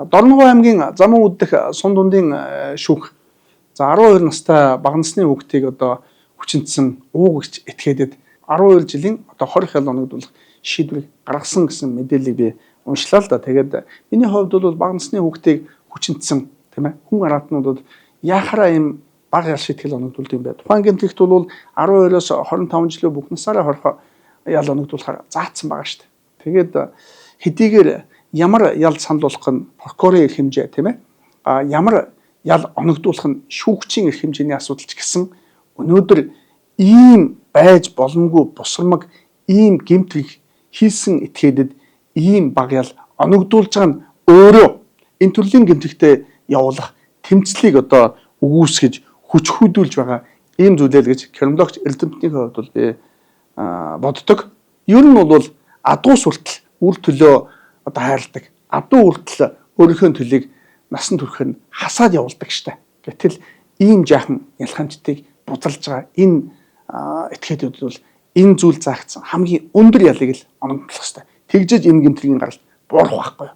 Дорногов аймгийн Замун дэх Сун дундын шүүх. За 12 настай бага насны хүүхдийг одоо хүчинтсэн уугч этгээдэд 12 жилийн одоо 20 хэл оногдуулах шийдвэрийг гаргасан гэсэн мэдээллийг би уншлаа л да. Тэгээд миний хувьд бол бага насны хүүхдийг хүчинтсэн тийм ээ хүн араатнуудад яхаараа ийм бага ял шийтгэл оногдуулд юм бэ. Тухайн гэмтэлт бол 12-оос 25 жилийн бүх насаараа хорих ял оногдуулахаар заасан байгаа шүү дээ. Тэгээд хэдийгээр ямар ял санал болгох нь прокурорын эрх хэмжээ тийм ээ. Ямар ял оногдуулах нь шүүгчийн эрх хэмжээний асуудал ч гэсэн өнөөдөр ийм байж боломгүй бусрамг ийм гэмтрийг хийсэн этгээдэд ийм бага ял оногдуулж байгаа нь өөрөө энэ төрлийн гэмтрэгтээ явуулах тэмцлийг одоо өгүүлсгэж хүчхүүдүүлж байгаа ийм зүйлээ л гэж криминологч эрдэмтний хувьд бол би боддог. Ер нь бол адуу суртал үр төлөө одоо хайрладаг. Адуу үртэл өөрийнхөө төлийг насан туршид нь хасаад явуулдаг штэ. Гэтэл ийм жаахан ялхамжтыг бузалж байгаа энэ этгээдүүд бол энэ зүйл заагдсан хамгийн өндөр ялыг л оногдлох штэ. Тэгжээж энэ гэмтрийн гаралт буурах байхгүй.